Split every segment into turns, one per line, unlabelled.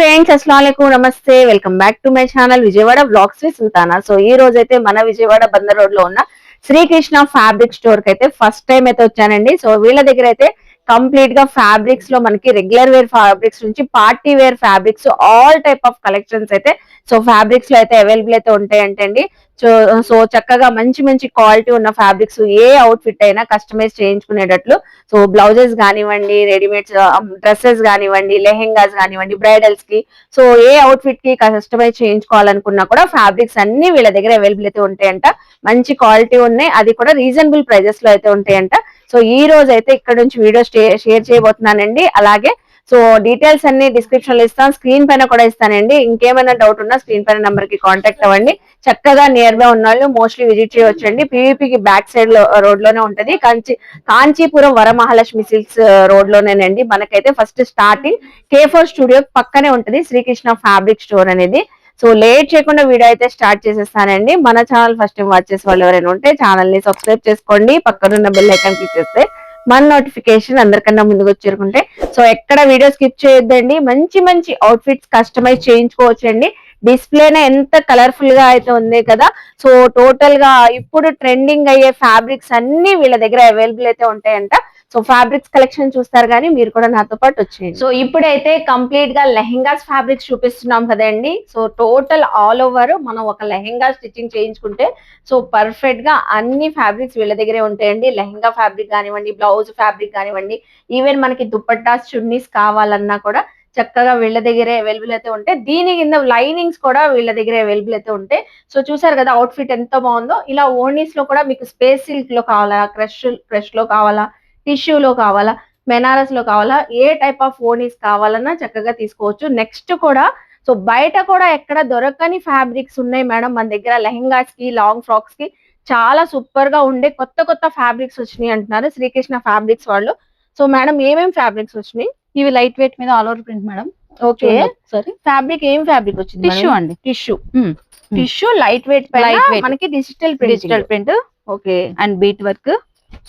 Friends అస్సలాముఅలైకుం నమస్తే welcome back to my channel Vijayawada vlogs with Sultana. So ఈ రోజు అయితే మన విజయవాడ బందర్ రోడ్ లో ఉన్న శ్రీకృష్ణ ఫ్యాబ్రిక్ స్టోర్ కి అయితే ఫస్ట్ టైం అయితే వచ్చానండి. సో వీళ్ళ దగ్గర అయితే కంప్లీట్ గా ఫ్యాబ్రిక్స్ లో మనకి రెగ్యులర్ వేర్ ఫ్యాబ్రిక్స్ నుంచి party wear fabrics all type of collections అయితే సో ఫ్యాబ్రిక్స్ లో అయితే అవైలబుల్ అయితే ఉంటాయంటండి. సో సో చక్కగా మంచి మంచి క్వాలిటీ ఉన్న ఫ్యాబ్రిక్స్ ఏ అవుట్ ఫిట్ అయినా కస్టమైజ్ చేయించుకునేటట్లు. సో బ్లౌజెస్ కానివ్వండి, రెడీమేడ్ డ్రెస్సెస్ కానివ్వండి, లెహెంగాస్ కానివ్వండి, బ్రైడల్స్ కి సో ఏ అవుట్ ఫిట్ కి కస్టమైజ్ చేయించుకోవాలనుకున్నా కూడా ఫ్యాబ్రిక్స్ అన్ని వీళ్ళ దగ్గర అవైలబుల్ అయితే ఉంటాయంట. మంచి క్వాలిటీ ఉన్నాయి, అది కూడా రీజనబుల్ ప్రైజెస్ లో అయితే ఉంటాయంట. సో ఈ రోజు అయితే ఇక్కడ నుంచి వీడియో షేర్ చేయబోతున్నానండి. అలాగే సో డీటెయిల్స్ అన్ని డిస్క్రిప్షన్ లో ఇస్తాను, స్క్రీన్ పైన కూడా ఇస్తానండి. ఇంకేమైనా డౌట్ ఉన్నా స్క్రీన్ పైన నంబర్ కి కాంటాక్ట్ అవ్వండి. చక్కగా నియర్ బై ఉన్న వాళ్ళు మోస్ట్లీ విజిట్ చేయవచ్చండి. పీవీపీకి బ్యాక్ సైడ్ లో రోడ్ లోనే ఉంటది. కాంచీపురం వరమహాలక్ష్మి సిల్క్స్ రోడ్ లోనేనండి. మనకైతే ఫస్ట్ స్టార్టింగ్ K4 స్టూడియో పక్కనే ఉంటది శ్రీకృష్ణ ఫ్యాబ్రిక్ స్టోర్ అనేది. సో లేట్ చేయకుండా వీడియో అయితే స్టార్ట్ చేసేస్తానండి. మన ఛానల్ ఫస్ట్ టైం వాచ్ చేసే వాళ్ళు ఎవరైనా ఉంటే ఛానల్ ని సబ్స్క్రైబ్ చేసుకోండి. పక్కనున్న బెల్ ఐకాన్ క్లిక్ చేస్తే మన నోటిఫికేషన్ అందరికన్నా ముందుకు వచ్చేరుకుంటే సో ఎక్కడ వీడియో స్కిప్ చేయొద్దండి. మంచి మంచి అవుట్ఫిట్స్ కస్టమైజ్ చేయించుకోవచ్చండి. డిస్ప్లేనే ఎంత కలర్ఫుల్ గా అయితే ఉంది కదా. సో టోటల్ గా ఇప్పుడు ట్రెండింగ్ అయ్యే ఫ్యాబ్రిక్స్ అన్ని వీళ్ళ దగ్గర అవైలబుల్ అయితే ఉంటాయంట. సో ఫ్యాబ్రిక్స్ కలెక్షన్ చూస్తారు కానీ మీరు కూడా నాతో పాటు వచ్చేయండి. సో ఇప్పుడైతే కంప్లీట్ గా లెహెంగాస్ ఫ్యాబ్రిక్స్ చూపిస్తున్నాం కదండి. సో టోటల్ ఆల్ ఓవర్ మనం ఒక లెహెంగా స్టిచ్చింగ్ చేయించుకుంటే సో పర్ఫెక్ట్ గా అన్ని ఫ్యాబ్రిక్స్ వీళ్ళ దగ్గరే ఉంటాయండి. లెహెంగా ఫ్యాబ్రిక్ కానివ్వండి, బ్లౌజ్ ఫ్యాబ్రిక్ కానివ్వండి, ఈవెన్ మనకి దుపట్టాస్ చున్నీస్ కావాలన్నా కూడా చక్కగా వీళ్ళ దగ్గరే అవైలబుల్ అయితే ఉంటాయి. దీని కింద లైనింగ్స్ కూడా వీళ్ళ దగ్గరే అవైలబుల్ అయితే ఉంటాయి. సో చూసారు కదా అవుట్ ఫిట్ ఎంత బాగుందో. ఇలా ఓనీస్ లో కూడా మీకు స్పేస్ సిల్క్ లో కావాలా, క్రష్ లో కావాలా, టిష్యూలో కావాలా, బెనారస్ లో కావాలా, ఏ టైప్ ఆఫ్ ఓనీస్ కావాలన్నా చక్కగా తీసుకోవచ్చు. నెక్స్ట్ కూడా సో బయట కూడా ఎక్కడ దొరకని ఫ్యాబ్రిక్స్ ఉన్నాయి మేడం మన దగ్గర. లెహెంగాస్ కి, లాంగ్ ఫ్రాక్స్ కి చాలా సూపర్ గా ఉండే కొత్త కొత్త ఫ్యాబ్రిక్స్ వచ్చినాయి అంటున్నారు శ్రీకృష్ణ ఫ్యాబ్రిక్స్ వాళ్ళు. సో మేడం ఏమేమి ఫ్యాబ్రిక్స్ వచ్చినాయి?
ఇవి లైట్ వెయిట్ మీద all over print madam.
Okay, fabric ఏం ఫ్యాబ్రిక్ వచ్చింది?
టిష్యూ అండి.
టిష్యూ లైట్ వెయిట్ మనకి digital
print.
Okay,
and bead work.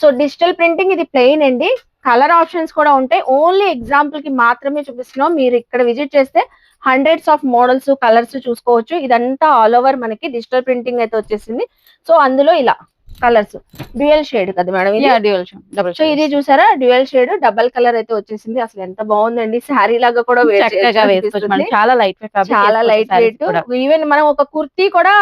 So digital printing ఇది ప్లెయిన్ అండి. కలర్ ఆప్షన్స్ కూడా ఉంటాయి. ఓన్లీ ఎగ్జాంపుల్ కి మాత్రమే చూపిస్తున్నాం. మీరు ఇక్కడ విజిట్ చేస్తే హండ్రెడ్స్ ఆఫ్ మోడల్స్, కలర్స్ చూసుకోవచ్చు. ఇదంతా ఆల్ ఓవర్ మనకి డిజిటల్ ప్రింటింగ్ అయితే వచ్చేసింది. సో అందులో ఇలా కలర్స్ డ్యూయల్ షేడ్ కదా మేడం ఇది?
Dual double.
సో ఇది చూసారా, డ్యూయల్ షేడ్ డబల్ కలర్ అయితే వచ్చేసింది. అసలు ఎంత బాగుందండి, శారీ లాగా కూడా
చాలా లైట్ వెయిట్,
చాలా లైట్ వెయిట్. ఈవెన్ మనం ఒక కుర్తీ కూడా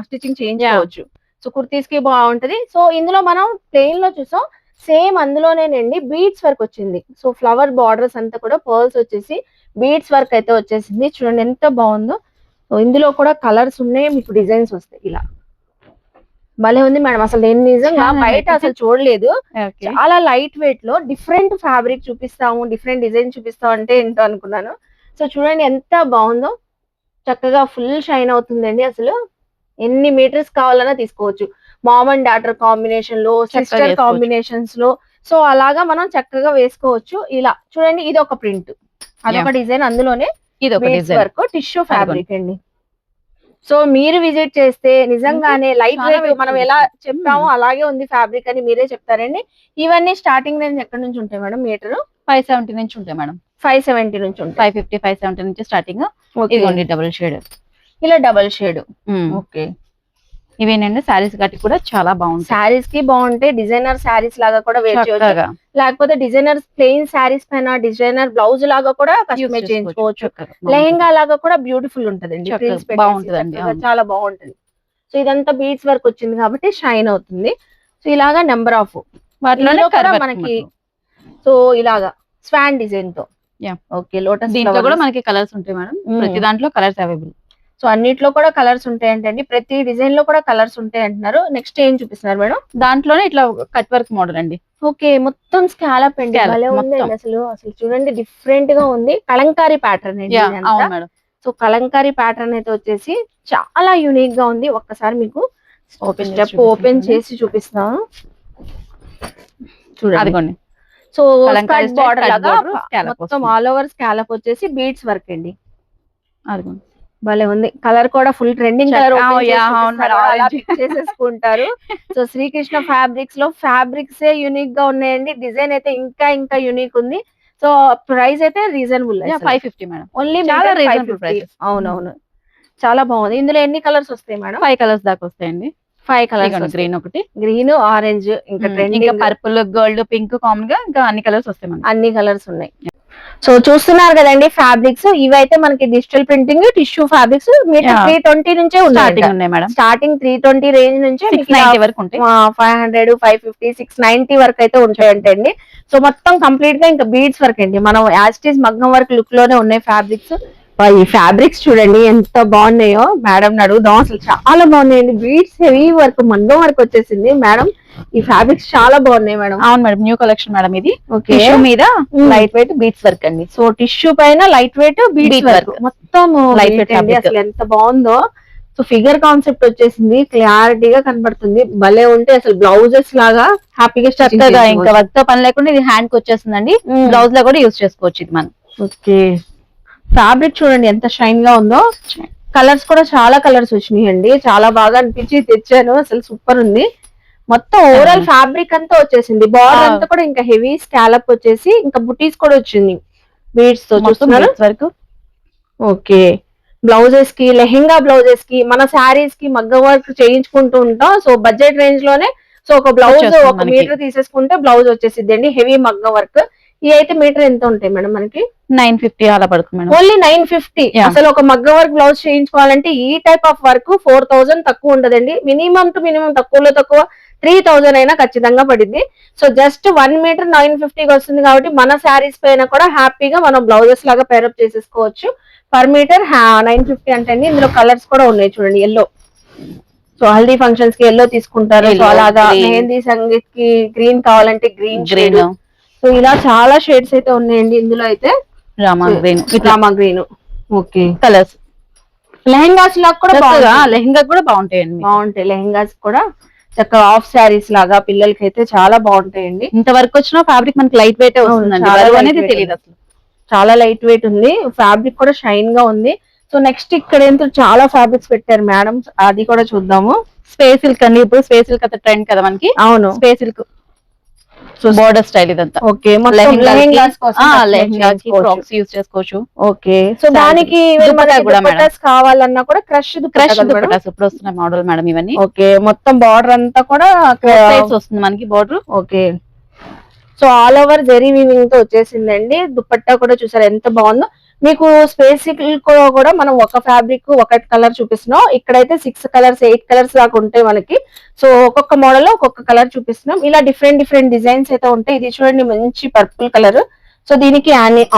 స్టిచ్చింగ్ చేయించుకోవచ్చు. సో కుర్తీస్ కి బాగుంటది. సో ఇందులో మనం ప్లెయిన్ లో చూసాం, సేమ్ అందులోనేనండి బీడ్స్ వర్క్ వచ్చింది. సో ఫ్లవర్ బార్డర్స్ అంతా కూడా పర్ల్స్ వచ్చేసి బీడ్స్ వర్క్ అయితే వచ్చేసింది. చూడండి ఎంత బాగుందో. సో ఇందులో కూడా కలర్స్ ఉన్నాయి, మీకు డిజైన్స్ వస్తాయి. ఇలా భలే ఉంది మేడం. అసలు నేను నిజంగా బయట అసలు చూడలేదు. చాలా లైట్ వెయిట్ లో డిఫరెంట్ ఫ్యాబ్రిక్ చూపిస్తాము, డిఫరెంట్ డిజైన్ చూపిస్తాం అంటే ఏంటో అనుకున్నాను. సో చూడండి ఎంత బాగుందో. చక్కగా ఫుల్ షైన్ అవుతుందండి. అసలు ఎన్ని మీటర్స్ కావాలన్నా తీసుకోవచ్చు. మామ్ అండ్ డాటర్ కాంబినేషన్ లో, సిస్టర్ కాంబినేషన్స్ లో, సో అలాగా మనం చక్కగా వేసుకోవచ్చు. ఇలా చూడండి, ఇది ఒక ప్రింట్, అదొక డిజైన్, అందులోనే ఇది ఒక వర్క్ టిష్యూ ఫ్యాబ్రిక్ అండి. సో మీరు విజిట్ చేస్తే నిజంగానే లైట్ వెయిట్ మనం ఎలా చెప్పామో అలాగే ఉంది ఫ్యాబ్రిక్ అని మీరే చెప్తారండి. ఇవన్నీ స్టార్టింగ్ రేంజ్ ఎక్కడ నుంచి ఉంటాయి మేడం? మీటర్
570 నుంచి ఉంటాయి మేడం.
570 నుంచి ఉంటాయి.
550, 570 నుంచి స్టార్టింగ్. ఇదిగోండి డబుల్ షేడ్.
ఇలా డబుల్ షేడ్. ఓకే,
ఇవేనండి శారీస్ గట్టి కూడా చాలా బాగుంది.
శారీస్ కి బాగుంటాయి. డిజైనర్ శారీస్ లాగా కూడా వేర్ చేయొచ్చు, లేకపోతే డిజైనర్ ప్లెయిన్ శారీస్ పైన డిజైనర్ బ్లౌజ్ లాగా కూడా కస్టమైజ్ చేయించుకోవచ్చు. లెహెంగా లాగా కూడా బ్యూటిఫుల్ ఉంటదండి,
బాగుంటదండి,
చాలా బాగుంటది. సో ఇదంతా బీడ్స్ వర్క్ వచ్చింది కాబట్టి షైన్ అవుతుంది. సో ఇలాగా నెంబర్ ఆఫ్ వాటిలో కూడా మనకి సో ఇలాగా స్వాన్ డిజైన్ తో. ఓకే, లోటస్
దీంట్లో కూడా మనకి కలర్స్ ఉంటాయి మేడం. ప్రతి దాంట్లో కలర్స్ అవైలబుల్.
సో అన్నిట్లో కూడా కలర్స్ ఉంటాయంటండి. ప్రతి డిజైన్ లో కూడా కలర్స్ ఉంటాయి అంటున్నారు. నెక్స్ట్ ఏం చూపిస్తున్నారు మేడం?
దాంట్లోనే ఇట్లా కట్ వర్క్ మోడల్ అండి.
ఓకే, మొత్తం స్కాలప్ అండి. భలే ఉంది అసలు. చూడండి డిఫరెంట్ గా ఉంది. కలంకారీ ప్యాటర్న్ అండి మేడం. సో కలంకారీ ప్యాటర్న్ అయితే వచ్చేసి చాలా యూనిక్ గా ఉంది. ఒక్కసారి మీకు స్టెప్ ఓపెన్ చేసి చూపిస్తాను చూడండి. సో స్కర్ట్ బార్డర్ లాగా మొత్తం ఆల్ ఓవర్ స్కాలప్ వచ్చేసి బీడ్స్ వర్క్ అండి. అదిగోండి, భలే ఉంది. కలర్ కూడా ఫుల్ ట్రెండింగ్ కలర్ చేసేసుకుంటారు. సో శ్రీకృష్ణ ఫ్యాబ్రిక్స్ లో ఫ్యాబ్రిక్స్ యూనిక్ గా ఉన్నాయండి. డిజైన్ అయితే ఇంకా ఇంకా యూనిక్ ఉంది. సో ప్రైస్ అయితే రీజనబుల్
550 మేడం.
ఓన్లీ
చాలా రీజనబుల్ ప్రైసెస్.
అవునవును, చాలా బాగుంది. ఇందులో ఎన్ని కలర్స్ వస్తాయి మేడం?
5 కలర్స్ దాకా వస్తాయండి.
5 కలర్స్.
గ్రీన్ ఒకటి,
గ్రీన్, ఆరెంజ్, ఇంకా
ఇంకా
trending
purple, gold, pink common గా ఇంకా అన్ని కలర్స్ వస్తాయి మనకి.
అన్ని కలర్స్ ఉన్నాయి. సో చూస్తున్నారు కదండి ఫ్యాబ్రిక్స్, ఇవైతే మనకి digital printing tissue fabrics meter 320 నుంచే
స్టార్టింగ్ ఉన్నాయి మేడం.
స్టార్టింగ్ 320 రేంజ్ నుంచి
690 వరకు ఉంటాయి.
500, 550, 690 వరకు అయితే ఉంటాయంటండి. సో మొత్తం కంప్లీట్ గా ఇంకా బీడ్స్ వర్క్ అండి, మనం యాస్టీస్ మగ్గం వర్క్ లుక్ లోనే ఉన్నాయి ఫ్యాబ్రిక్స్. ఈ ఫ్యాబ్రిక్స్ చూడండి ఎంత బాగున్నాయో, మేడం అడుగుదాం. అసలు చాలా బాగున్నాయండి, బీడ్స్ హెవీ వర్క్ మగ్గం వర్క్ వచ్చేసింది మేడం. ఈ ఫ్యాబ్రిక్స్ చాలా బాగున్నాయి మేడం.
అవును మేడం, న్యూ కలెక్షన్ మేడం ఇది.
ఓకే,
టిష్యూ మీద లైట్ వెయిట్ బీట్స్ వర్క్ అండి.
సో టిష్యూ పైన లైట్ వెయిట్ బీడ్స్ వర్క్, మొత్తం లైట్ వెయిట్ అండి. అసలు ఎంత బాగుందో. సో ఫిగర్ కాన్సెప్ట్ వచ్చేసింది, క్లారిటీగా కనబడుతుంది, భలే ఉంటే అసలు బ్లౌజెస్ లాగా హ్యాపీగా
చక్కగా ఇంకా వర్క్ తో పని లేకుండా ఇది హ్యాండ్ కి వచ్చేస్తుందండి. బ్లౌజ్ లో కూడా యూజ్ చేసుకోవచ్చు ఇది మనం.
ఓకే, ఫ్యాబ్రిక్ చూడండి ఎంత షైన్ గా ఉందో. కలర్స్ కూడా చాలా కలర్స్ వచ్చినాయి అండి, చాలా బాగా అనిపించి తెచ్చాను. అసలు సూపర్ ఉంది. మొత్తం ఓవరాల్ ఫ్యాబ్రిక్ అంతా వచ్చేసింది, బార్డర్ అంతా కూడా ఇంకా హెవీ స్కాలప్ వచ్చేసి ఇంకా బుటీస్ కూడా వచ్చింది బీడ్స్ తో చూస్తున్నారు
వరకు.
ఓకే, బ్లౌజెస్ కి, లెహెంగా బ్లౌజెస్ కి, మన శారీస్ కి మగ్గ వర్క్ చేయించుకుంటూ ఉంటాం. సో బడ్జెట్ రేంజ్ లోనే సో ఒక బ్లౌజ్ ఒక మీటర్ తీసేసుకుంటే బ్లౌజ్ వచ్చేసిద్ది అండి, హెవీ మగ్గ వర్క్. ఈ అయితే మీటర్ ఎంత ఉంటాయి మేడం మనకి?
950 అలా పడుతుంది మేడం.
ఓన్లీ 950. అసలు ఒక మగ్గ వర్క్ బ్లౌజ్ చేయించుకోవాలంటే ఈ టైప్ ఆఫ్ వర్క్ 4000 తక్కువ ఉండదండి. మినిమం టు మినిమం తక్కువలో తక్కువ 3000 అయినా ఖచ్చితంగా పడింది. సో జస్ట్ 1 మీటర్ 950 వస్తుంది కాబట్టి మన శారీస్ పైన కూడా హ్యాపీగా మనం బ్లౌజెస్ లాగా పేరప్ చేసేసుకోవచ్చు. పర్ మీటర్ 950 అంటే ఇందులో కలర్స్ కూడా ఉన్నాయి చూడండి. ఎల్లో, సో హల్దీ ఫంక్షన్స్ కి ఎల్లో తీసుకుంటారు. సో అలాగా మెహందీ సంగీత్ కి గ్రీన్ కావాలంటే గ్రీన్. సో ఇలా చాలా షేడ్స్ అయితే ఉన్నాయండి ఇందులో అయితే.
Rama
green. Okay,
colours.
Lehengas లాగా కూడా
లెహెంగా కూడా బాగుంటాయండి,
బాగుంటాయి. లెహెంగాస్ కూడా చక్కగా ఆఫ్ శారీస్ లాగా పిల్లలకి అయితే చాలా బాగుంటాయండి.
ఇంత వరకు వచ్చిన ఫ్యాబ్రిక్ మనకి లైట్ వెయిట్ వస్తుందండి, అనేది తెలియదు అసలు.
చాలా లైట్ వెయిట్ ఉంది, ఫ్యాబ్రిక్ కూడా షైన్ గా ఉంది. సో నెక్స్ట్ ఇక్కడ ఏంటో చాలా ఫ్యాబ్రిక్స్ పెట్టారు మేడం, అది కూడా చూద్దాము.
స్పేస్ సిల్క్ అండి, ఇప్పుడు స్పేస్ సిల్క్ అయితే ట్రెండ్ కదా మనకి.
అవును,
space silk. So border style ఇదంతా.
ఓకే,
లెహెంగాకి ఫ్రాక్స్ యూస్ చేసుకోవచ్చు.
ఓకే, సో దానికి కావాలన్నా కూడా క్రష్
దుపట్టాస్ ఇప్పుడు వస్తున్న మోడల్ మేడం ఇవన్నీ.
ఓకే, మొత్తం బార్డర్ అంతా కూడా
వస్తుంది మనకి border.
Okay, so all over zari weaving తో వచ్చేసిందండి. దుపట్టా కూడా చూసారు ఎంత బాగుందో. మీకు స్పేసిక్ కూడా మనం ఒక ఫ్యాబ్రిక్ ఒక కలర్ చూపిస్తున్నాం, ఇక్కడైతే 6 కలర్స్ 8 కలర్స్ దాకా ఉంటాయి మనకి. సో ఒక్కొక్క మోడల్ లో ఒక్కొక్క కలర్ చూపిస్తున్నాం. ఇలా డిఫరెంట్ డిఫరెంట్ డిజైన్స్ అయితే ఉంటాయి. ఇది చూడండి మంచి పర్పుల్ కలర్, సో దీనికి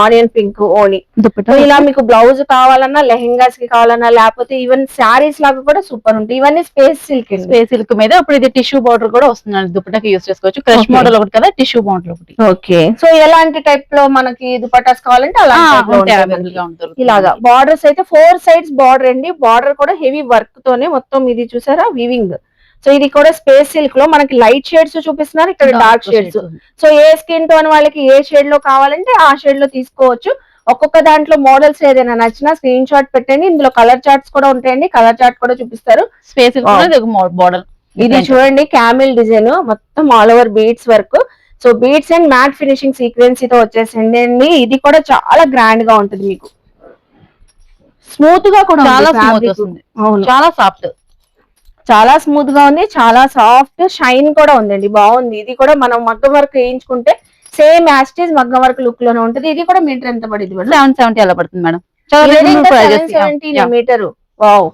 ఆనియన్ పింక్ ఓని దుపట్టా. ఇలా మీకు బ్లౌజ్ కావాలన్నా, లెహెంగాస్ కి కావాలన్నా, లేకపోతే ఈవెన్ శారీస్ లాగా కూడా సూపర్ ఉంటాయి. ఇవన్నీ స్పేస్ సిల్క్.
స్పేస్ సిల్క్ మీద ఇప్పుడు ఇది టిష్యూ బార్డర్ కూడా వస్తుంది, దుపట్టాకి యూస్ చేసుకోవచ్చు. క్రష్ మోడల్ ఒకటి కదా, టిష్యూ బార్డర్ ఒకటి.
ఓకే, సో ఎలాంటి టైప్ లో మనకి దుపట్టాస్ కావాలంటే అలా ఇలాగా. బార్డర్స్ అయితే 4 సైడ్స్ బార్డర్ అండి, బార్డర్ కూడా హెవీ వర్క్ తోనే మొత్తం. ఇది చూసారా వీవింగ్. సో ఇది కూడా స్పేస్ సిల్క్ లో మనకి లైట్ షేడ్స్ చూపిస్తున్నారు, ఇక్కడ డార్క్ షేడ్స్. సో ఏ స్కిన్ టోన్ వాళ్ళకి ఏ షేడ్ లో కావాలంటే ఆ షేడ్ లో తీసుకోవచ్చు. ఒక్కొక్క దాంట్లో మోడల్స్ ఏదైనా నచ్చినా స్క్రీన్ షాట్ పెట్టండి. ఇందులో కలర్ చార్ట్స్ కూడా ఉంటాయండి, కలర్ చార్ట్ కూడా చూపిస్తారు.
Space model.
ఇది చూడండి క్యామిల్ డిజైన్, మొత్తం all over beads work. So beads and matte finishing sequence తో వచ్చేసింది అండి. ఇది కూడా చాలా గ్రాండ్ గా ఉంటుంది, మీకు స్మూత్ గా కూడా
చాలా స్మూత్ వస్తుంది. చాలా సాఫ్ట్,
చాలా స్మూత్ గా ఉంది, చాలా సాఫ్ట్ షైన్ కూడా ఉందండి, బాగుంది. ఇది కూడా మనం మగ్గం వర్క్ వేయించుకుంటే సేమ్ యాస్టీస్ మగ్గం వర్క్ లుక్ లోనే ఉంటుంది. ఇది కూడా మీటర్ ఎంత పడింది?
770 అలా పడుతుంది మేడం.
మీటర్. వావ్,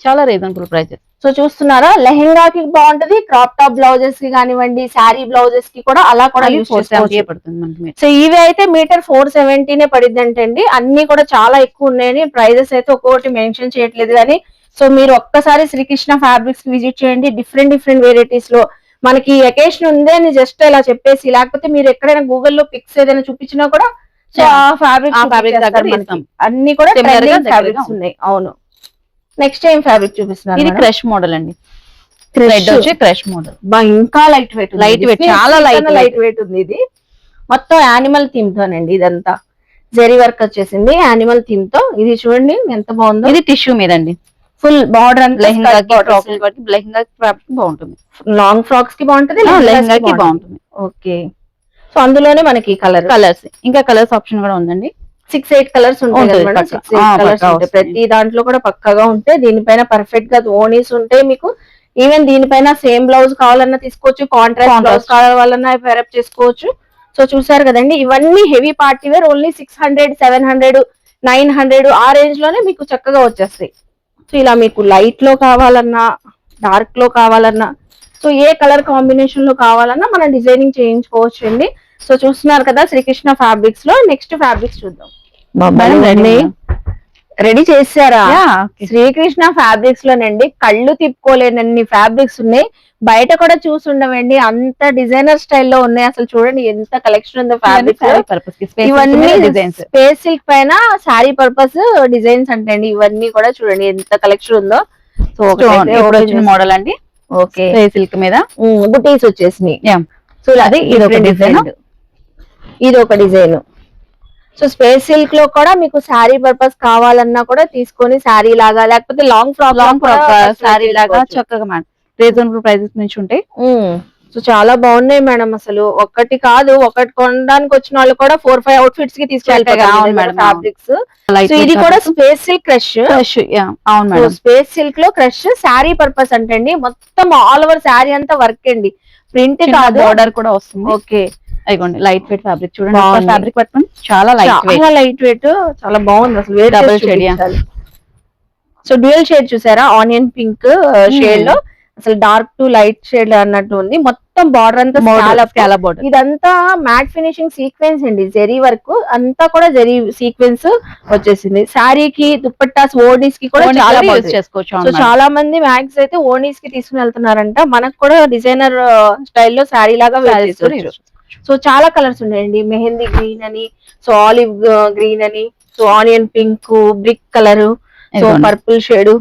చాలా రీజనబుల్ ప్రైజెస్.
సో చూస్తున్నారా, లెహెంగాకి బాగుంటది, క్రాప్ టాప్ బ్లౌజెస్ కి కానివ్వండి, శారీ బ్లౌజెస్ కి కూడా అలా కూడా యూస్ చేసుకోవచ్చు. సో ఇవి అయితే మీటర్ 470 పడిద్ది అంటండి. అన్ని కూడా చాలా ఎక్కువ ఉన్నాయని ప్రైజెస్ అయితే ఒక్కొక్కటి మెన్షన్ చేయట్లేదు కానీ. సో మీరు ఒక్కసారి శ్రీకృష్ణ ఫ్యాబ్రిక్స్ విజిట్ చేయండి. డిఫరెంట్ డిఫరెంట్ వెరైటీస్ లో మనకి అకేషన్ ఉంది అని జస్ట్ ఇలా చెప్పేసి, లేకపోతే మీరు ఎక్కడైనా గూగుల్లో పిక్స్ ఏదైనా చూపించినా కూడా సో ఆ ఫ్యాబ్రిక్ అన్ని కూడా ఫ్యాబ్రిక్స్ ఉన్నాయి. అవును, నెక్స్ట్ ఏం ఫ్యాబ్రిక్ చూపిస్తున్నారు?
ఇది క్రష్ మోడల్ అండి, క్రష్ మోడల్.
ఇంకా లైట్ వెయిట్,
చాలా
లైట్ వెయిట్ ఉంది. ఇది మొత్తం యానిమల్ థీమ్ తోనండి, ఇదంతా జెరీ వర్క్ వచ్చేసింది యానిమల్ థీమ్ తో. ఇది చూడండి ఎంత బాగుందో.
ఇది టిష్యూ మీద అండి,
ఫుల్ బార్డర్ అంతా
లెహంగా బాగుంటుంది,
లాంగ్ ఫ్రాక్స్ కి బాగుంటుంది,
లెహంగాకి బాగుంటుంది.
ఓకే, సో అందులోనే మనకి కలర్
కలర్స్, ఇంకా కలర్స్ ఆప్షన్ కూడా ఉందండి.
6-8 కలర్స్ ఉంటాయి
ఉంటుంది
కదా మేడం,
పక్కా.
6-8 కలర్స్
పక్కా
ఉంటాయి.
వస్తుంది.
ప్రతి దాంట్లో కూడా పక్కగా ఉంటాయి. దీనిపైన పర్ఫెక్ట్ గా ఓనీస్ ఉంటాయి మీకు. ఈవెన్ దీనిపైన సేమ్ బ్లౌజ్ కావాలన్నా తీసుకోవచ్చు, కాంట్రాస్ట్ బ్లౌజ్ కావాలన్నా పేరప్ చేసుకోవచ్చు. సో చూసారు కదండి, ఇవన్నీ హెవీ పార్టీ వేర్, ఓన్లీ 600, 700, 900 ఆ రేంజ్ లోనే మీకు చక్కగా వచ్చేస్తాయి. సో ఇలా మీకు లైట్ లో కావాలన్నా, డార్క్ లో కావాలన్నా, సో ఏ కలర్ కాంబినేషన్ లో కావాలన్నా మనం డిజైనింగ్ చేయించుకోవచ్చు అండి. సో చూస్తున్నారు కదా శ్రీకృష్ణ ఫ్యాబ్రిక్స్ లో నెక్స్ట్ ఫ్యాబ్రిక్స్ చూద్దాం. రెడీ చేశారా? శ్రీకృష్ణ ఫ్యాబ్రిక్స్ లోనండి కళ్ళు తిప్పుకోలేనన్ని ఫ్యాబ్రిక్స్ ఉన్నాయి. బయట కూడా చూసి ఉండవండి, అంత డిజైనర్ స్టైల్లో ఉన్నాయి. అసలు చూడండి ఎంత కలెక్షన్ ఉందో ఫ్యాబ్రిక్స్. ఇవన్నీ స్పేస్ సిల్క్ పైన శారీ పర్పస్ డిజైన్స్ అంటే అండి. ఇవన్నీ కూడా చూడండి ఎంత కలెక్షన్ ఉందో. సో
వచ్చిన మోడల్ అండి.
ఓకే,
సిల్క్ మీద
బుటీస్ వచ్చేసినాయి. సో అది ఇది ఒక డిజైన్, ఇది ఒక డిజైన్. సో స్పేస్ సిల్క్ లో కూడా మీకు శారీ పర్పస్ కావాలన్నా కూడా తీసుకొని శారీ లాగా, లేకపోతే లాంగ్ ఫ్రాక్
శారీ లాగా చక్కగా మేడం రీజనబుల్ ప్రైజెస్ నుంచి ఉంటాయి.
సో చాలా బాగున్నాయి మేడం. అసలు ఒకటి కాదు, ఒకటి కొనడానికి వచ్చిన వాళ్ళు కూడా 4-5 అవుట్ఫిట్స్ కి తీసుకెళ్ళిపోతారు ఫ్యాబ్రిక్స్. సో ఇది కూడా స్పేస్ సిల్క్ క్రష్.
అవును మేడం,
స్పేస్ సిల్క్ లో క్రష్ శారీ పర్పస్ అంటండి. మొత్తం ఆల్ ఓవర్ శారీ అంతా వర్క్ అండి, ప్రింట్ కాదు,
బోర్డర్ కూడా వస్తుంది.
ఓకే,
అయిగోండి లైట్ వెయిట్ ఫ్యాబ్రిక్ చూడండి. ఫ్యాబ్రిక్ పట్టుకుని చాలా లైట్
వెయిట్, చాలా బాగుంది అసలు.
Double shade.
So dual shade చూసారా, ఆనియన్ పింక్ షేడ్ లో అసలు డార్క్ టు లైట్ షేడ్ అన్నట్టు ఉంది. మొత్తం బార్డర్ అంతా స్కాలప్ బోర్డర్. ఇదంతా మ్యాట్ ఫినిషింగ్ సీక్వెన్స్ అండి, జెరీ వర్క్ అంతా కూడా జెరీ సీక్వెన్స్ వచ్చేసింది. శారీకి దుప్పట్టాస్ ఓనీస్ కి కూడా చాలా యూజ్ చేసుకోవచ్చు. సో చాలా మంది మ్యాక్స్ అయితే ఓనీస్ కి తీసుకుని వెళ్తున్నారంట. మనకు కూడా డిజైనర్ స్టైల్లో శారీ లాగా వేసుకోవచ్చు. సో చాలా కలర్స్ ఉన్నాయండి, మెహందీ గ్రీన్ అని, సో ఆలివ్ గ్రీన్ అని, so onion pink, brick colour, so purple shade,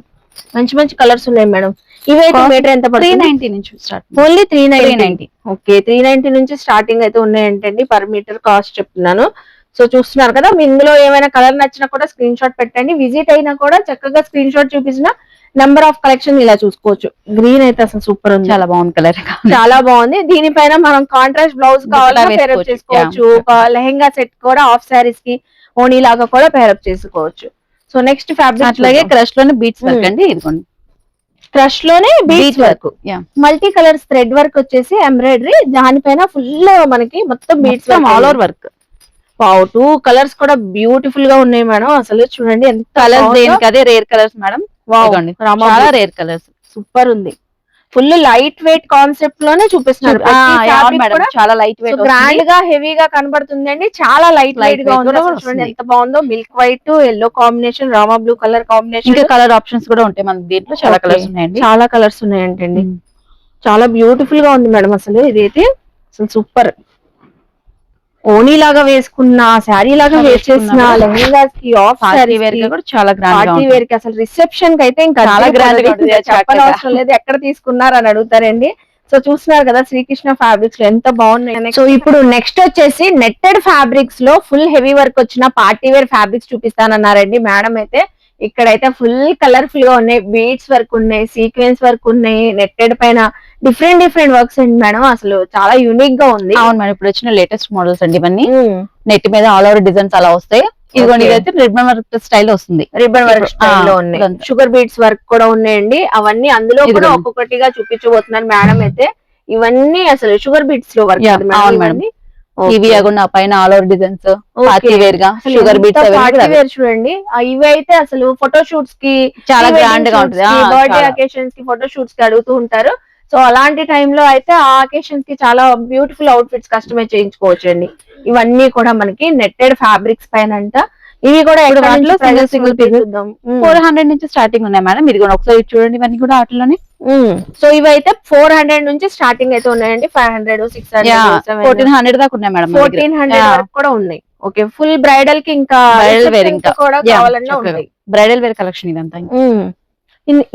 మంచి మంచి కలర్స్ ఉన్నాయి మేడం. ఇవైతే మీటర్ ఎంత పడుతుంది?
390 నుంచి స్టార్ట్.
ఓన్లీ 390. ఓకే, 390 నుంచి స్టార్టింగ్ అయితే ఉన్నాయంటండి. పర్ మీటర్ కాస్ట్ చెప్తున్నాను. సో చూస్తున్నారు కదా, మీ ఇందులో ఏమైనా కలర్ నచ్చినా కూడా స్క్రీన్ షాట్ పెట్టండి. విజిట్ అయినా కూడా చక్కగా స్క్రీన్ షాట్ చూపించిన నెంబర్ ఆఫ్ కలెక్షన్ ఇలా చూసుకోవచ్చు. గ్రీన్ అయితే అసలు సూపర్ ఉంది,
చాలా బాగుంది కలర్,
చాలా బాగుంది. దీనిపైన మనం కాంట్రాస్ట్ బ్లౌజ్ కావాలన్నా పేరప్ చేసుకోవచ్చు. లెహెంగా సెట్ కూడా ఆఫ్ శారీస్ కి ఓనీ లాగా కూడా పేరప్ చేసుకోవచ్చు. సో నెక్స్ట్ ఫ్యాబ్రిక్
అట్లాగే క్రష్ లోనే బీట్స్ వర్క్ అండి. ఇదిగోండి
క్రష్ లోనే beads work, multi colours thread work వచ్చేసి ఎంబ్రాయిడరీ, దానిపైన ఫుల్ మనకి మొత్తం beads
all over work.
2 colours కూడా బ్యూటిఫుల్ గా ఉన్నాయి మేడం. అసలు చూడండి ఎంత
కలర్స్, దేనికి అదే రేర్ కలర్స్ మేడం. చాలా రేర్ కలర్స్,
సూపర్ ఉంది. ఫుల్ లైట్ వెయిట్ కాన్సెప్ట్ లోనే చూపిస్తున్నారు.
చాలా లైట్ వెయిట్,
గ్రాండ్ గా హెవీగా కనబడుతుంది అండి. చాలా లైట్ వెయిట్ గా ఉంది. చూడండి ఎంత బాగుందో, milk white yellow combination, Rama blue colour combination.
ఇంకా కలర్ ఆప్షన్స్ కూడా ఉంటాయి మన దీంట్లో. చాలా కలర్స్ ఉన్నాయండి,
చాలా కలర్స్ ఉన్నాయంటండి. చాలా బ్యూటిఫుల్ గా ఉంది మేడం. అసలు ఇదైతే అసలు సూపర్. ఓనీ లాగా వేసుకున్న, శారీ లాగా వేసుకున్న, లెహంగాస్ కి, ఆఫ్ శారీ వేర్ కి కూడా చాలా గ్రాండ్, పార్టీ వేర్ కి, అసలు రిసెప్షన్ కి అయితే ఇంకా చాలా గ్రాండ్ గా చెప్పనవసరం లేదు. ఎక్కడ తీసుకున్నారు అని అడుగుతారండి. సో చూస్తున్నారు కదా శ్రీకృష్ణ ఫ్యాబ్రిక్స్ లో ఎంత బాగున్నాయి. సో ఇప్పుడు నెక్స్ట్ వచ్చేసి నెట్టెడ్ ఫ్యాబ్రిక్స్ లో ఫుల్ హెవీ వర్క్ వచ్చిన పార్టీ వేర్ ఫ్యాబ్రిక్స్ చూపిస్తానన్నారండి మేడం అయితే. ఇక్కడైతే ఫుల్ కలర్ఫుల్ గా ఉన్నాయి, బీడ్స్ వర్క్ ఉన్నాయి, సీక్వెన్స్ వర్క్ ఉన్నాయి, నెట్టెడ్ పైన డిఫరెంట్ వర్క్స్ అండి మేడం. అసలు చాలా యూనిక్ గా ఉంది.
అవును మేడం, ఇప్పుడు వచ్చిన లేటెస్ట్ మోడల్స్ అండి ఇవన్నీ. నెట్ మీద ఆల్ ఓవర్ డిజైన్స్ అలా వస్తాయి. ఇదిగోండి, ఇదైతే రిబ్బన్ వర్క్ స్టైల్ వస్తుంది.
రిబ్బన్ వర్క్ స్టైల్ లో ఉన్నాయి, షుగర్ బీడ్స్ వర్క్ కూడా ఉన్నాయండి. అవన్నీ అందులో కూడా ఒక్కొక్కటిగా చూపించబోతున్నారు మేడం అయితే. ఇవన్నీ అసలు షుగర్ బీడ్స్ లో వర్క్ మేడం.
ఇవి కాకుండా పైన all over designs party wear గా షుగర్ బీట్స్
పార్టీ వేర్ చూడండి. ఇవి అయితే అసలు ఫోటో షూట్స్ కి
చాలా గ్రాండ్ గా ఉంటుంది.
బర్త్డే అకేషన్స్ కి ఫోటో షూట్స్ కి అడుగుతూ ఉంటారు. సో అలాంటి టైంలో అయితే ఆ అకేషన్స్ కి చాలా బ్యూటిఫుల్ అవుట్ ఫిట్స్ కస్టమైజ్ చేయించుకోవచ్చు అండి. ఇవన్నీ కూడా మనకి నెట్టెడ్ ఫ్యాబ్రిక్స్ పైన అంట. ఇవి కూడా
సింగిల్ 400 నుంచి స్టార్టింగ్ ఉన్నాయి మేడం. ఇది కూడా ఒకసారి చూడండి, ఇవన్నీ కూడా వాటిలోనే.
సో ఇవైతే 400 నుంచి స్టార్టింగ్ అయితే ఉన్నాయండి. 500, 600,
1400 దాకా ఉన్నాయి మేడం.
1400 వరకు కూడా ఉన్నాయి. ఓకే, ఫుల్ బ్రైడల్ కి ఇంకా
బ్రైడల్ వేర్ ఇంకా
కూడా కావాలన్నా ఉన్నాయి.
బ్రైడల్ వేర్ కలెక్షన్ ఇదంతా.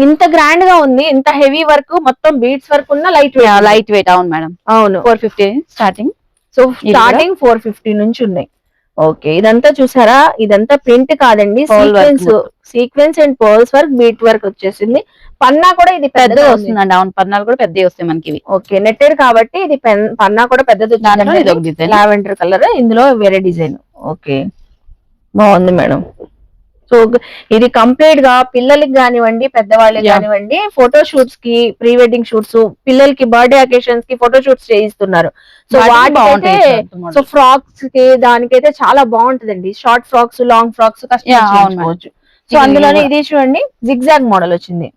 ఇంత గ్రాండ్ గా ఉంది, ఇంత హెవీ వర్క్, మొత్తం బీడ్స్ వర్క్ ఉన్న లైట్
వెయిట్. అవును మేడం,
అవును.
450 స్టార్టింగ్.
సో స్టార్టింగ్ 450 నుంచి ఉన్నాయి. ఓకే, ఇదంతా చూసారా, ఇదంతా ప్రింట్ కాదండి,
Pearl work
సీక్వెన్స్.
మొత్తం.
Sequence and pearls work, bead work వచ్చేసింది. పన్నా కూడా ఇది
పెద్దగా
పెద్దగా ఉంది.
వస్తుందండి. అవును, పన్నాలు కూడా పెద్దవి వస్తాయి మనకి ఇవి.
ఓకే, నెట్టెడ్ కాబట్టి ఇది పన్నా కూడా పెద్దది
దాంట్లో ఇది ఒక
వచ్చింది.
డిజైన్.
లావెండర్ కలర్, ఇందులో వేరే డిజైన్. ఓకే, బాగుంది మేడం. సో ఇది కంప్లీట్ గా పిల్లలకి కానివ్వండి, పెద్దవాళ్ళకి
Yeah.
కానివ్వండి, ఫోటో షూట్స్ కి, ప్రీ వెడ్డింగ్ షూట్స్, పిల్లలకి బర్త్డే అకేషన్స్ కి ఫోటో షూట్స్ చేయిస్తున్నారు. సో
వాటికి
వాటికైతే,
బాగుంటాయి ఇట్లాంటి model.
సో ఫ్రాక్స్ కి దానికైతే చాలా బాగుంటదండి. Short frocks, long frocks
Yeah,
customise
అవును
చేసుకోవచ్చు. సో
ఇది
అందులోనే
కూడా.
ఇది చూడండి, జిగ్జాగ్ మోడల్ వచ్చింది.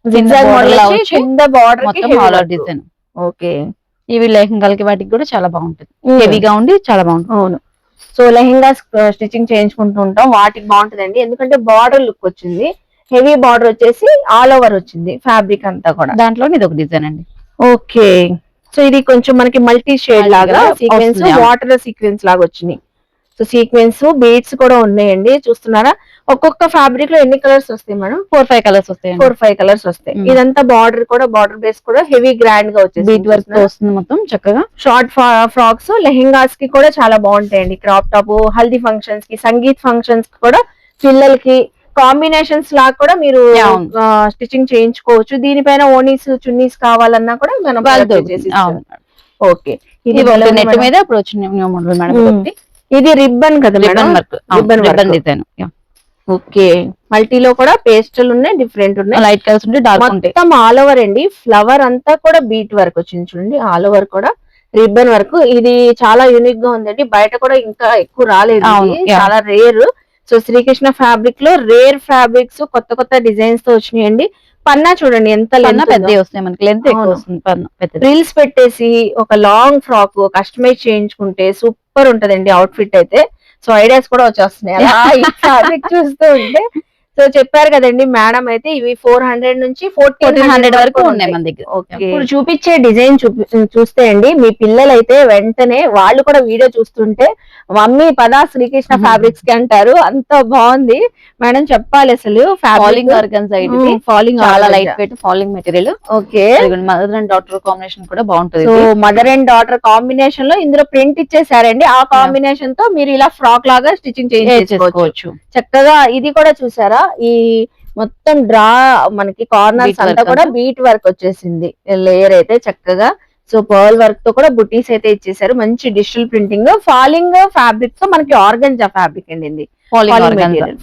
కింద
జిగ్జాగ్
border
మోడల్
లా
వచ్చి
వచ్చి
కింద బార్డర్ కి
మొత్తం
heavy
all
work.
Design.
Okay,
ఇవి లెహంగాలకి వాటికి కూడా చాలా బాగుంటుంది.
Hmm.
హెవీగా ఉండి చాలా బాగుంటుంది.
అవును. సో లెహెంగాస్ స్టిచ్చింగ్ చేయించుకుంటూ ఉంటాం, వాటికి బాగుంటుందండి. ఎందుకంటే బార్డర్ లుక్ వచ్చింది, హెవీ బార్డర్ వచ్చేసి ఆల్ ఓవర్ వచ్చింది ఫ్యాబ్రిక్ అంతా కూడా.
దాంట్లో ఇది ఒక డిజైన్ అండి.
ఓకే, సో ఇది కొంచెం మనకి మల్టీ షేడ్
Multi
లాగా
colour
సీక్వెన్స్,
వస్తుంది, అవును.
వాటర్ సీక్వెన్స్ లాగా వచ్చినాయి. సో సీక్వెన్స్ బీడ్స్ కూడా ఉన్నాయండి, చూస్తున్నారా. ఒక్కొక్క ఫ్యాబ్రిక్ లో ఎన్ని కలర్స్ వస్తాయి మేడం?
4-5 కలర్స్ వస్తాయండి.
4-5 కలర్స్ వస్తాయి.
Hmm.
ఇదంతా బార్డర్ కూడా, బార్డర్ బేస్ కూడా హెవీ గ్రాండ్ గా వచ్చేసి
బీట్ వర్క్ తో వస్తుంది మొత్తం చక్కగా.
షార్ట్ ఫ్రాక్స్, లెహెంగాస్ కి కూడా చాలా బాగుంటాయండి. క్రాప్ టాప్, హల్దీ ఫంక్షన్స్ కి, సంగీత్ ఫంక్షన్స్ కి కూడా పిల్లలకి కాంబినేషన్స్ లాగా కూడా మీరు
Yeah.
స్టిచ్చింగ్ చేయించుకోవచ్చు. దీనిపైన ఓనీస్, చున్నీస్ కావాలన్నా కూడా మనం
వాళ్ళు
product చేసి ఇస్తాం.
అవును.
ఓకే,
ఇది నెట్ మీద ఇప్పుడు వచ్చిన న్యూ మోడల్ మేడం.
Hmm. ఇది రిబ్బన్ కదా madam?
Ribbon work,
Ribbon work.
Ribbon design.
Okay, మల్టీలో కూడా పేస్టల్ ఉన్నాయి, డిఫరెంట్ ఉన్నాయి.
లైట్ కలర్స్ ఉంటాయి, డార్క్ ఉంటాయి.
మొత్తం ఆల్ ఓవర్ అండి. ఫ్లవర్ అంతా కూడా బీట్ వర్క్ వచ్చింది చూడండి, ఆల్ ఓవర్ కూడా రిబ్బన్ వర్క్. ఇది చాలా యూనిక్ గా ఉందండి, బయట కూడా ఇంకా ఎక్కువ రాలేదు,
అవును,
ఇది
yeah.
చాలా రేర్. సో శ్రీకృష్ణ ఫ్యాబ్రిక్ లో రేర్ ఫ్యాబ్రిక్స్, కొత్త కొత్త డిజైన్స్ తో వచ్చినాయండి. పన్నా చూడండి ఎంత
పన్నా
లెంత్
పెద్దవి వస్తాయి మనకి, లెంత్ ఎక్కువ
అవును.
వస్తుంది పన్నా పెద్దది.
రీల్స్ పెట్టేసి ఒక లాంగ్ ఫ్రాక్ కస్టమైజ్ చేయించుకుంటే సూపర్ ఉంటదండి అవుట్ఫిట్ అయితే. సో ఐడియాస్ కూడా వచ్చేస్తున్నాయి అలా ఈ ఫ్యాబ్రిక్ చూస్తూ ఉంటే. సో చెప్పారు కదండి మేడం అయితే, ఇవి 400 నుంచి 1400
వరకు ఉన్నాయి మన దగ్గర.
ఓకే, ఇప్పుడు చూపించే డిజైన్ చూస్తే అండి, మీ పిల్లలైతే వెంటనే వాళ్ళు కూడా వీడియో చూస్తుంటే మమ్మీ పదా శ్రీకృష్ణ ఫ్యాబ్రిక్స్ కి అంటారు, అంత బాగుంది మేడం. చెప్పాలి అసలు
ఫాలింగ్ ఆర్గన్జా ఇది.
ఫాలింగ్
చాలా light weight falling material.
Okay,
mother and daughter combination కూడా బాగుంటుంది.
So mother and daughter combination లో ఇందులో ప్రింట్ ఇచ్చేసారండి. ఆ కాంబినేషన్ తో మీరు ఇలా ఫ్రాక్ లాగా స్టిచ్చింగ్ చేయించుకోవచ్చు చక్కగా. ఇది కూడా చూసారా, ఈ మొత్తం డ్రా మనకి కార్నర్స్
Bead
అంతా
work
కూడా
అంతా.
బీట్ వర్క్ వచ్చేసింది, లేయర్ అయితే చక్కగా. సో పర్ల్ వర్క్ తో కూడా బుటీస్ అయితే ఇచ్చేసారు, మంచి డిజిటల్ ప్రింటింగ్. ఫాలింగ్ ఫ్యాబ్రిక్ తో మనకి ఆర్గంజా ఫ్యాబ్రిక్ అండి ఇది,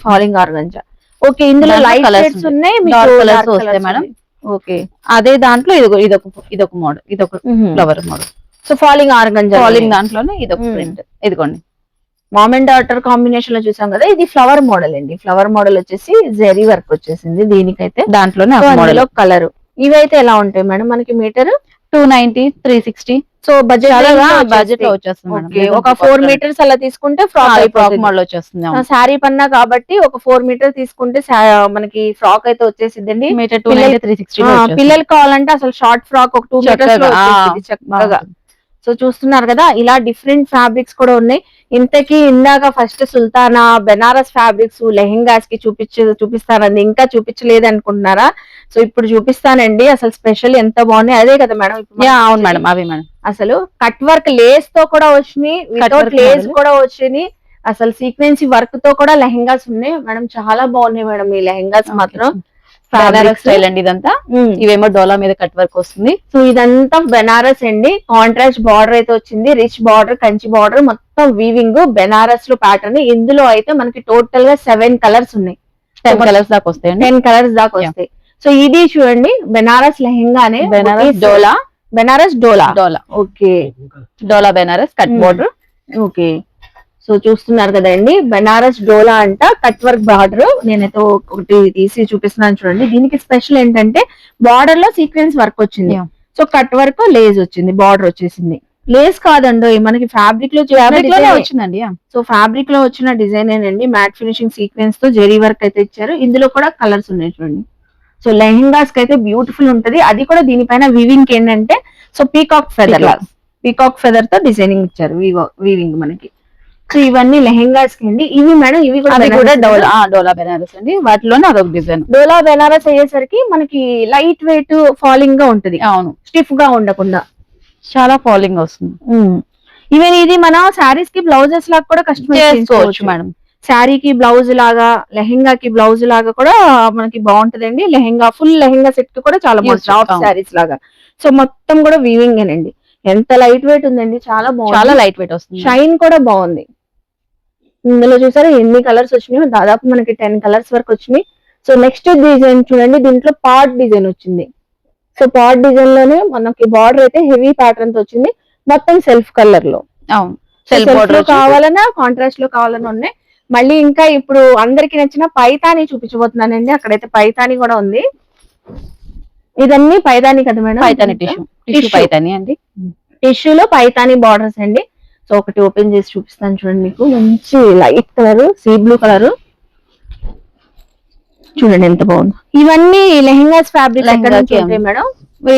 ఫాలింగ్ ఆర్గంజా. ఓకే, ఇందులో
దాంట్లో
లైట్
colours
షేడ్స్ ఉన్నాయి,
Dark colours
dark
వస్తాయి
colours
మేడం.
ఉన్నాయి. ఓకే,
అదే దాంట్లో ఇదొక మోడల్, ఇదొక flower model.
So falling organza,
falling దాంట్లోనే ఇదొక ప్రింట్. ఇదిగోండి,
మామ్ అండ్ డాటర్ కాంబినేషన్ లో చూసాం కదా, ఇది ఫ్లవర్ మోడల్ అండి. ఫ్లవర్ మోడల్ వచ్చేసి జెరీ వర్క్ వచ్చేసింది దీనికైతే.
దాంట్లోనే
సో
మోడల్.
అందులో కలర్ ఇవైతే ఎలా ఉంటాయి మేడం మనకి మీటర్?
290, 360.
సో
బడ్జెట్ లో వచ్చేస్తుంది మేడం.
ఓకే, ఒక 4 మీటర్స్ అలా తీసుకుంటే ఫ్రాక్
ఫ్రాక్
అయిపోతుంది.
మోడల్ వచ్చేస్తుంది.
శారీ పన్నా కాబట్టి ఒక 4 మీటర్ తీసుకుంటే మనకి ఫ్రాక్ అయితే వచ్చేసిద్దండి.
మీటర్ 290, 360.
పిల్లలకి కావాలంటే అసలు షార్ట్ ఫ్రాక్ ఒక 2 మీటర్స్ లో వచ్చేసిద్ది చక్కగా. సో చూస్తున్నారు కదా, ఇలా డిఫరెంట్ ఫ్యాబ్రిక్స్ కూడా ఉన్నాయి. ఇంతకీ ఇందాక ఫస్ట్ సుల్తానా, బెనారస్ ఫ్యాబ్రిక్స్, లెహెంగాస్ కి చూపిస్తానండి, ఇంకా చూపించలేదు అనుకుంటున్నారా? సో ఇప్పుడు చూపిస్తానండి. అసలు స్పెషల్ ఎంత బాగున్నాయి, అదే కదా మేడం?
అవును మేడం, అవి మేడం.
అసలు కట్ వర్క్ లేస్ తో కూడా వచ్చినాయి, వితౌట్ లేస్ కూడా వచ్చినాయి. అసలు సీక్వెన్సీ వర్క్ తో కూడా లెహెంగాస్ ఉన్నాయి మేడం, చాలా బాగున్నాయి మేడం ఈ లెహెంగాస్ మాత్రం.
బెనారస్ స్టైల్ అండి ఇదంతా. ఇవేమో డోలా మీద కట్ వర్క్ వస్తుంది.
సో ఇదంతా బెనారస్ అండి, కాంట్రాస్ట్ బార్డర్ అయితే వచ్చింది, రిచ్ బార్డర్, కంచి బార్డర్, మొత్తం వీవింగ్ బెనారస్ లో ప్యాటర్న్. ఇందులో అయితే మనకి టోటల్ గా 7 కలర్స్ ఉన్నాయి,
10 కలర్స్ దాకా వస్తాయండి.
10 కలర్స్ దాకా వస్తాయి. సో ఇది చూడండి బెనారస్ లెహెంగానే,
బెనారస్ డోలా,
బెనారస్ డోలా. ఓకే,
డోలా Benaras cut border.
Okay, so చూస్తున్నారు కదండి, బెనారస్ డోలా అంట, కట్ వర్క్ బార్డర్. నేనైతే ఒకటి తీసి చూపిస్తున్నాను చూడండి. దీనికి స్పెషల్ ఏంటంటే బార్డర్ లో సీక్వెన్స్ వర్క్ వచ్చింది, సో కట్ వర్క్ లేస్ వచ్చింది, బార్డర్ వచ్చేసింది. లేస్ కాదండి, మనకి ఫ్యాబ్రిక్ లో
వచ్చిందండి.
సో ఫ్యాబ్రిక్ లో వచ్చిన డిజైన్ ఏనండి, మ్యాట్ ఫినిషింగ్ సీక్వెన్స్ తో జెరీ వర్క్ అయితే ఇచ్చారు. ఇందులో కూడా కలర్స్ ఉన్నాయి చూడండి. సో లెహెంగాస్ కి అయితే బ్యూటిఫుల్ ఉంటది. అది కూడా దీనిపైన వీవింగ్ ఏంటంటే, సో పీకాక్ ఫెదర్ తో డిజైనింగ్ ఇచ్చారు, వీవింగ్ మనకి. సో ఇవన్నీ లెహెంగాస్ కి అండి. ఇవి మేడం, ఇవి కూడా
డోలా బెనారస్ అండి. వాటిలోనే అదొక డిజైన్.
డోలా బెనారస్ అయ్యేసరికి మనకి లైట్ వెయిట్ ఫాలింగ్ గా ఉంటది,
అవును,
స్టిఫ్ గా ఉండకుండా
చాలా ఫాలింగ్ వస్తుంది.
ఈవెన్ ఇది మన శారీస్ కి బ్లౌజెస్ లాగా కూడా కస్టమైజ్
చేసుకోవచ్చు
చేసుకోవచ్చు
మేడం.
శారీకి బ్లౌజ్ లాగా, లెహెంగాకి బ్లౌజ్ లాగా కూడా మనకి బాగుంటదండి. లెహెంగా ఫుల్ లెహెంగా సెట్ కూడా చాలా బాగుంటుంది, హాఫ్
అవును.
శారీస్ లాగా. సో మొత్తం కూడా వీవింగ్ ఏనండి. ఎంత లైట్ వెయిట్ ఉందండి, చాలా
చాలా
బాగుంది.
లైట్ వెయిట్ వస్తుంది.
షైన్ కూడా బాగుంది. ఇందులో చూసారా ఎన్ని కలర్స్ వచ్చినాయో, దాదాపు మనకి 10 కలర్స్ వరకు వచ్చినాయి. సో నెక్స్ట్ డిజైన్ చూడండి, దీంట్లో పార్ట్ డిజైన్ వచ్చింది. సో పార్ట్ డిజైన్ లోనే మనకి బార్డర్ అయితే హెవీ ప్యాటర్న్ తో వచ్చింది, మొత్తం సెల్ఫ్ కలర్ లో.
అవును,
సెల్ఫ్ లో కావాలన్నా, కాంట్రాస్ట్ లో కావాలన్నా ఉన్నాయి. మళ్ళీ ఇంకా ఇప్పుడు అందరికి నచ్చిన పైతాని చూపించబోతున్నానండి. అక్కడైతే పైతాని కూడా ఉంది. ఇదన్నీ పైతాని కదా మేడం?
పైతాని టిష్యూ పైతాని అండి.
టిష్యూలో పైతాని బార్డర్స్ అండి. సో ఒకటి ఓపెన్ చేసి చూపిస్తాను చూడండి, మీకు మంచి light colour, sea blue colour. చూడండి ఎంత బాగుంది. ఇవన్నీ లెహెంగాస్ ఫ్యాబ్రిక్ ఎక్కడ నుంచి ఉంటాయి మేడం?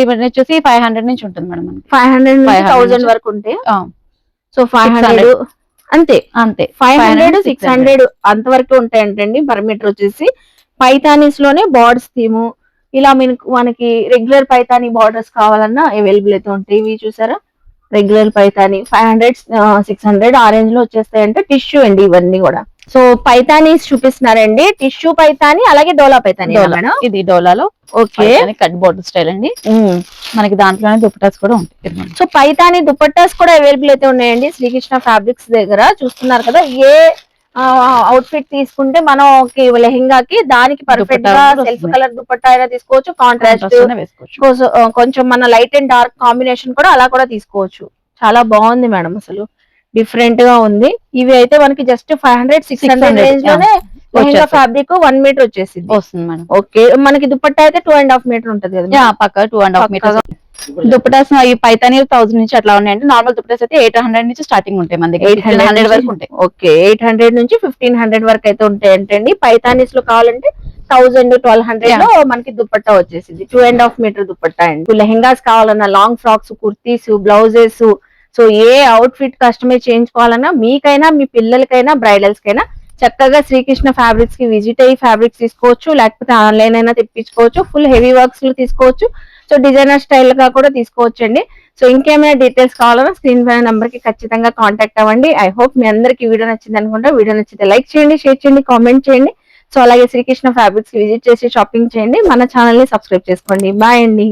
ఇవన్నీ వచ్చేసి 500 నుంచి ఉంటుంది మేడం.
500 నుంచి 1000 వరకు ఉంటాయి. సో 500 అంతే
అంతే,
500 600 అంతవరకు ఉంటాయంటండి పర్ మీటర్ వచ్చేసి. పైతానీస్ లోనే బార్డర్స్ థీము ఇలా మనకి రెగ్యులర్ పైతానీ బార్డర్స్ కావాలన్నా అవైలబుల్ అయితే ఉంటాయి. ఇవి చూసారా రెగ్యులర్ పైతానీ 500 600 ఆ రేంజ్ లో వచ్చేస్తాయి. అంటే టిష్యూ అండి ఇవన్నీ కూడా. సో పైతానీస్ చూపిస్తున్నారండి, టిష్యూ పైతానీ అలాగే డోలా పైతానీ.
ఇది డోలాలో
ఓకే,
కట్ బోర్డర్ స్టైల్ అండి. మనకి దాంట్లోనే దుపట్టాస్ కూడా ఉంటాయి.
సో పైతానీ దుపట్టాస్ కూడా అవైలబుల్ అయితే ఉన్నాయండి శ్రీకృష్ణ ఫ్యాబ్రిక్స్ దగ్గర. చూస్తున్నారు కదా, ఏ అవుట్ ఫిట్ తీసుకుంటే మనం లెహెంగాకి దానికి పర్ఫెక్ట్ గా సెల్ఫ్ కలర్ దుపట్టా అయినా తీసుకోవచ్చు, కాంట్రాస్ట్ కొంచెం మన లైట్ అండ్ డార్క్ కాంబినేషన్ కూడా అలా కూడా తీసుకోవచ్చు. చాలా బాగుంది మేడం, అసలు డిఫరెంట్ గా ఉంది. ఇవి అయితే మనకి జస్ట్ 500 600 రేంజ్ లోనే లెహెంగా ఫ్యాబ్రిక్ 1 మీటర్ వచ్చేసింది
వస్తుంది మేడం.
ఓకే, మనకి దుపట్టా అయితే 2.5 మీటర్ ఉంటది కదా
పక్క 2.5 మీటర్స్. దుపటాస్ ఈ పైతాని 1000 నుంచి అట్లా ఉన్నాయండి. నార్మల్ దుపటాస్ అయితే 800 నుంచి స్టార్టింగ్ ఉంటాయి మన దగ్గర, 800 వరకు ఉంటాయి.
ఓకే, 800 నుంచి 1500 వరకు అయితే ఉంటాయి అంటండి. పైతానీస్ లో కావాలంటే 1000 1200 లో మనకి దుపట్టా వచ్చేసింది. 2.5 మీటర్ దుపట్టా అండి. లెహెంగాస్ కావాలన్నా, long frocks, kurtis, blouses, so a outfit customise చేయించుకోవాలన్నా, మీకైనా మీ పిల్లలకైనా బ్రైడల్స్ కైనా చక్కగా శ్రీకృష్ణ ఫ్యాబ్రిక్స్ కి విజిట్ అయ్యి ఫ్యాబ్రిక్స్ తీసుకోవచ్చు, లేకపోతే ఆన్లైన్ అయినా తెప్పించుకోవచ్చు. ఫుల్ హెవీ వర్క్స్ లో తీసుకోవచ్చు, సో డిజైనర్ స్టైల్ గా కూడా తీసుకోవచ్చు అండి. సో ఇంకేమైనా డీటెయిల్స్ కావాలన్నా స్క్రీన్ పైన నంబర్ కి ఖచ్చితంగా కాంటాక్ట్ అవ్వండి. ఐ హోప్ మీ అందరికి వీడియో నచ్చింది అనుకుంటా. వీడియో నచ్చితే లైక్ చేయండి, షేర్ చేయండి, కామెంట్ చేయండి. సో అలాగే శ్రీకృష్ణ ఫ్యాబ్రిక్స్ కి విజిట్ చేసి షాపింగ్ చేయండి. మన ఛానల్ ని సబ్స్క్రైబ్ చేసుకోండి. బాయ్ అండి.